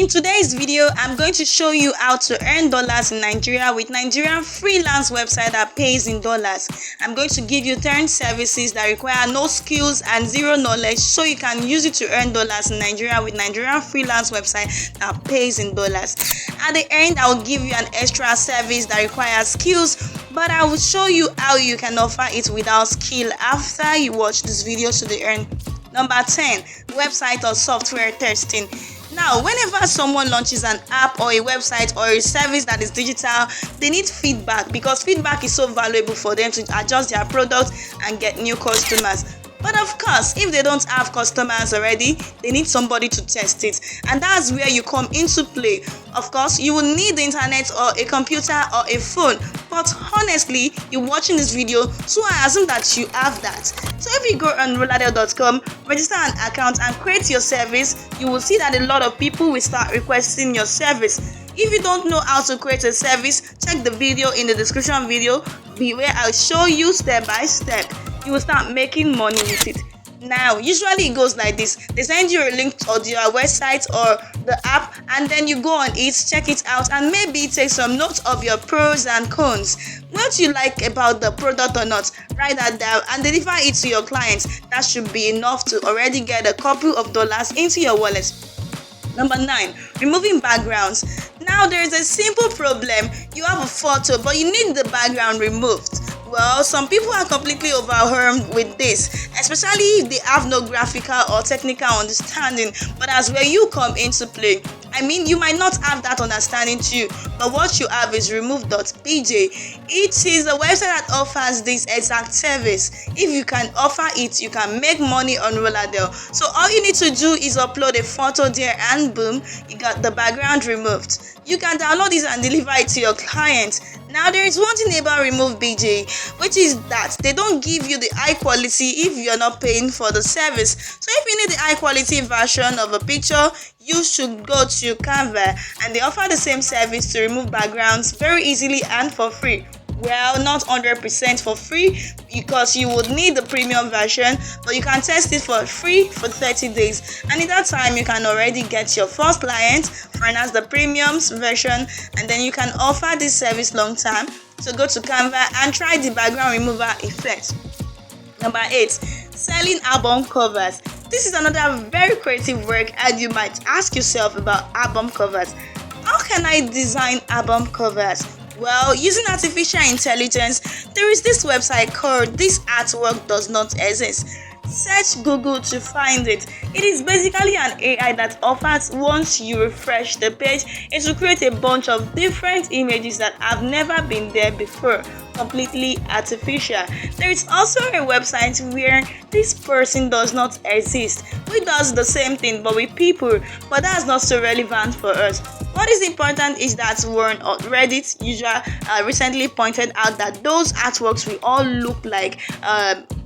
In today's video, I'm going to show you how to earn dollars in Nigeria with Nigerian freelance website that pays in dollars. I'm going to give you 10 services that require no skills and zero knowledge so you can use it to earn dollars in Nigeria with Nigerian freelance website that pays in dollars. At the end, I will give you an extra service that requires skills, but I will show you how you can offer it without skill after you watch this video to the end. Number 10, website or software testing. Now, whenever someone launches an app or a website or a service that is digital, they need feedback because feedback is so valuable for them to adjust their product and get new customers. But of course, if they don't have customers already, they need somebody to test it. And that's where you come into play. Of course, you will need the internet or a computer or a phone. But honestly, you're watching this video, so I assume that you have that. So if you go on rolladale.com, register an account and create your service, you will see that a lot of people will start requesting your service. If you don't know how to create a service, check the video in the description video where I'll show you step by step. You will start making money with it. Now, usually it goes like this. They send you a link to their website or the app, and then you go on it, check it out, and maybe take some notes of your pros and cons. What you like about the product or not, write that down and deliver it to your clients. That should be enough to already get a couple of dollars into your wallet. Number 9, removing backgrounds. Now, there is a simple problem. You have a photo, but you need the background removed. Well, some people are completely overwhelmed with this, especially if they have no graphical or technical understanding, but that's where you come into play. I mean, you might not have that understanding too, but what you have is remove.pj. It is a website that offers this exact service. If you can offer it, you can make money on Rolladale. So all you need to do is upload a photo there and boom, you got the background removed. You can download this and deliver it to your client. Now, there is one thing about remove.pj, which is that they don't give you the high quality if you're not paying for the service. So if you need the high quality version of a picture, you should go to Canva, and they offer the same service to remove backgrounds very easily and for free. Well, not 100% for free because you would need the premium version, but you can test it for free for 30 days. And in that time, you can already get your first client, finance the premium version, and then you can offer this service long time. So go to Canva and try the background remover effect. Number 8, selling album covers. This is another very creative work, and you might ask yourself about album covers. How can I design album covers? Well, using artificial intelligence, there is this website called This Artwork Does Not Exist. Search Google to find it. It is basically an AI that offers, once you refresh the page, it will create a bunch of different images that have never been there before. Completely artificial. There is also a website where this person does not exist. We does the same thing but with people, but that's not so relevant for us. What is important is that Warren on Reddit recently pointed out that those artworks will all look like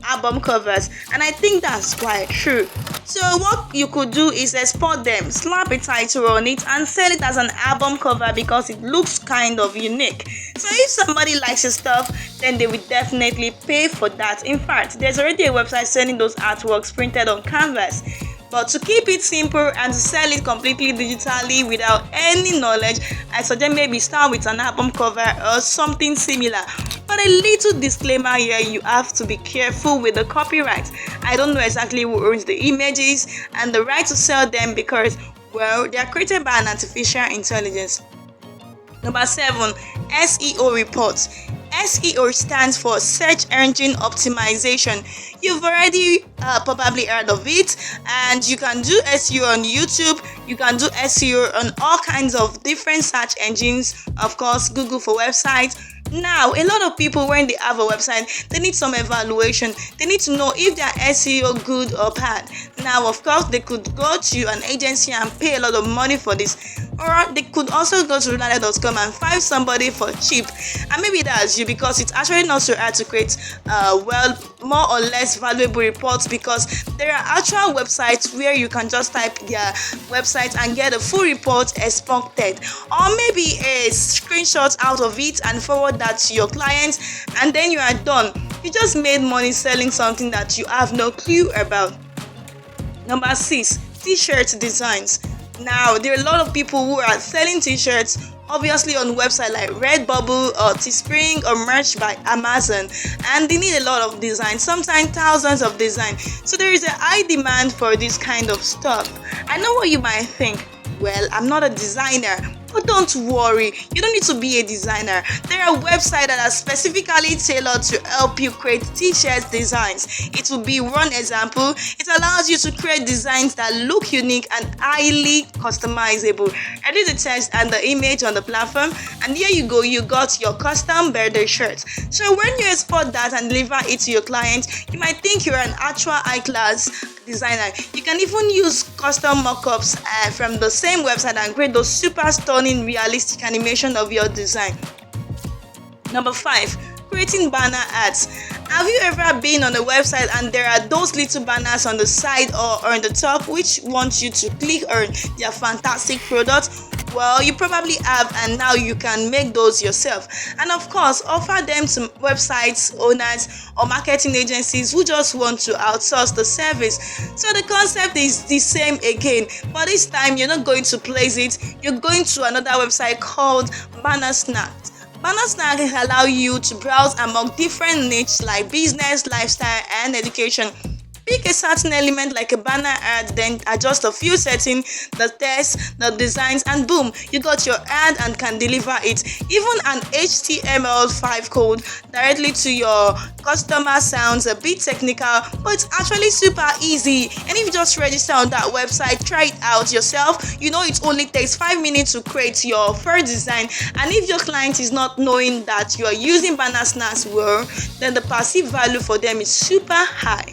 album covers, and I think that's quite true. So what you could do is export them, slap a title on it, and sell it as an album cover because it looks kind of unique. So if somebody likes your stuff, then they will definitely pay for that. In fact, there's already a website selling those artworks printed on canvas. But to keep it simple and to sell it completely digitally without any knowledge, I suggest maybe start with an album cover or something similar. But a little disclaimer here, you have to be careful with the copyright. I don't know exactly who owns the images and the right to sell them because, well, they are created by an artificial intelligence. Number 7, SEO reports. SEO stands for Search Engine Optimization. You've already probably heard of it, and you can do SEO on YouTube, you can do SEO on all kinds of different search engines, of course, Google for websites. Now, a lot of people, when they have a website, they need some evaluation. They need to know if their SEO good or bad. Now, of course, they could go to an agency and pay a lot of money for this. Or they could also go to rolladale.com and find somebody for cheap. And maybe that's you because it's actually not so hard to create more or less valuable reports because there are actual websites where you can just type their website and get a full report exported. Or maybe a screenshot out of it and forward that to your clients, and then you are done. You just made money selling something that you have no clue about. Number 6, t-shirt designs. Now, there are a lot of people who are selling t-shirts, obviously on websites like Redbubble or Teespring or Merch by Amazon, and they need a lot of design, sometimes thousands of design. So there is a high demand for this kind of stuff. I know what you might think. Well, I'm not a designer. But don't worry, you don't need to be a designer. There are websites that are specifically tailored to help you create t-shirt designs. It will be one example. It allows you to create designs that look unique and highly customizable. Edit the text and the image on the platform, and here you go, you got your custom birthday shirt. So when you export that and deliver it to your client, you might think you're an actual high-class designer. You can even use custom mockups from the same website and create those super stunning realistic animation of your design. Number 5, creating banner ads. Have you ever been on a website and there are those little banners on the side or on the top which want you to click on their fantastic product? Well, you probably have, and now you can make those yourself. And of course, offer them to websites owners or marketing agencies who just want to outsource the service. So the concept is the same again, but this time you're not going to place it, you're going to another website called Banner Snacks. Banner Snacks allow you to browse among different niches like business, lifestyle, and education. Pick a certain element like a banner ad, then adjust a few settings, the text, the designs, and boom, you got your ad and can deliver it. Even an HTML5 code directly to your customer sounds a bit technical, but it's actually super easy. And if you just register on that website, try it out yourself. You know it only takes 5 minutes to create your first design. And if your client is not knowing that you are using Banner Snacks well, then the perceived value for them is super high.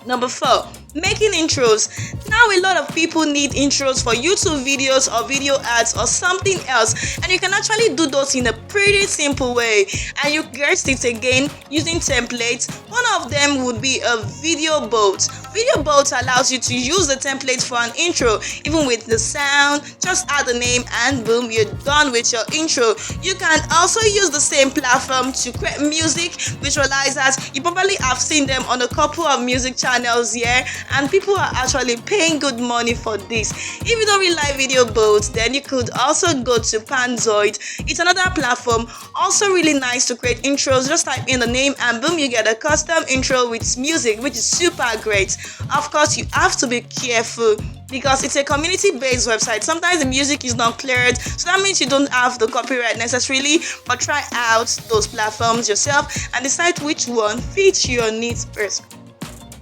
Number 4, making intros. Now a lot of people need intros for YouTube videos or video ads or something else, and you can actually do those in a pretty simple way, and you get it again using templates. One of them would be a video boat. Video boat allows you to use the template for an intro, even with the sound. Just add the name and boom, you're done with your intro. You can also use the same platform to create music visualizers. You probably have seen them on a couple of music channels here, and people are actually paying good money for this. If you don't really like video boats, then you could also go to Panzoid. It's another platform, also really nice to create intros. Just type in the name and boom, you get a custom intro with music, which is super great. Of course, you have to be careful because it's a community-based website. Sometimes the music is not cleared, so that means you don't have the copyright necessarily, but try out those platforms yourself and decide which one fits your needs first.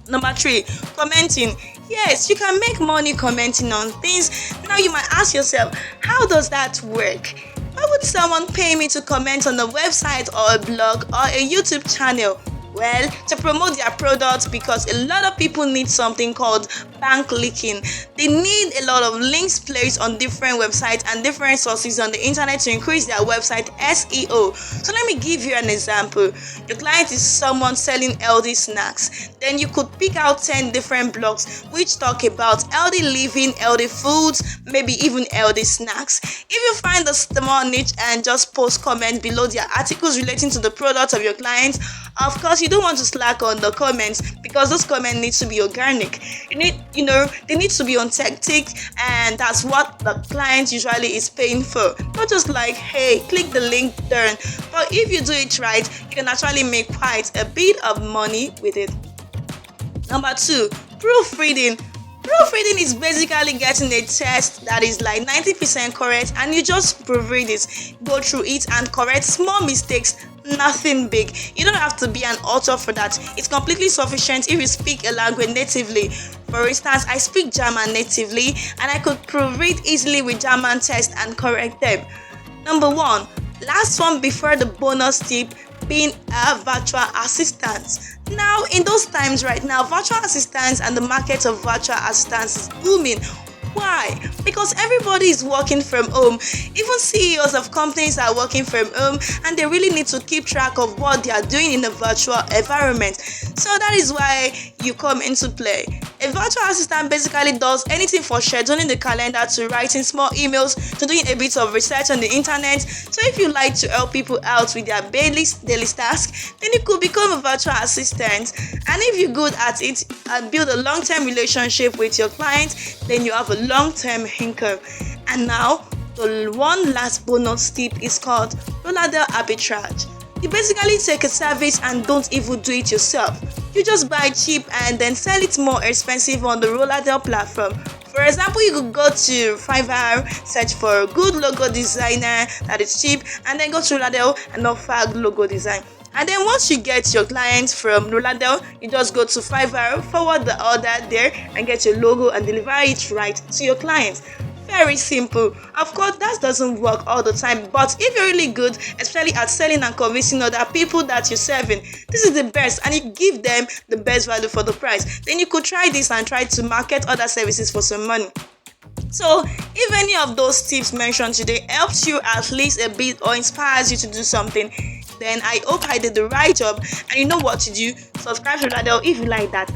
Number 3, commenting. Yes, you can make money commenting on things. Now you might ask yourself, how does that work? Why would someone pay me to comment on a website or a blog or a YouTube channel? Well, to promote their products, because a lot of people need something called bank linking. They need a lot of links placed on different websites and different sources on the internet to increase their website SEO. So let me give you an example. Your client is someone selling healthy snacks. Then you could pick out 10 different blogs which talk about healthy living, healthy foods, maybe even healthy snacks. If you find a small niche and just post comments below their articles relating to the products of your clients, of course you don't want to slack on the comments because those comments need to be organic. They need to be authentic, and that's what the client usually is paying for. Not just like, hey, click the link there. But if you do it right, you can actually make quite a bit of money with it. Number 2, proofreading. Proofreading is basically getting a text that is like 90% correct, and you just proofread it, go through it and correct small mistakes. Nothing big. You don't have to be an author for that. It's completely sufficient if you speak a language natively. For instance, I speak German natively and I could proofread easily with German text and correct them. Number 1, last one before the bonus tip, being a virtual assistant. Now, in those times right now, virtual assistants and the market of virtual assistants is booming. Why? Because everybody is working from home. Even CEOs of companies are working from home, and they really need to keep track of what they are doing in a virtual environment. So that is why you come into play. A virtual assistant basically does anything from scheduling the calendar to writing small emails to doing a bit of research on the internet. So if you like to help people out with their daily tasks, then you could become a virtual assistant. And if you're good at it and build a long-term relationship with your client, then you have a long-term income. And now, the one last bonus tip is called Rolladale arbitrage. You basically take a service and don't even do it yourself. You just buy cheap and then sell it more expensive on the Rolladale platform. For example, you could go to Fiverr, search for a good logo designer that is cheap, and then go to Rolladale and offer logo design. And then once you get your clients from Rolladale, you just go to Fiverr, forward the order there, and get your logo and deliver it right to your clients. Very simple. Of course, that doesn't work all the time, but if you're really good, especially at selling and convincing other people that you're serving, this is the best, and you give them the best value for the price. Then you could try this and try to market other services for some money. So, if any of those tips mentioned today helps you at least a bit or inspires you to do something, then I hope I did the right job and you know what to do. Subscribe to Rolladale if you like that.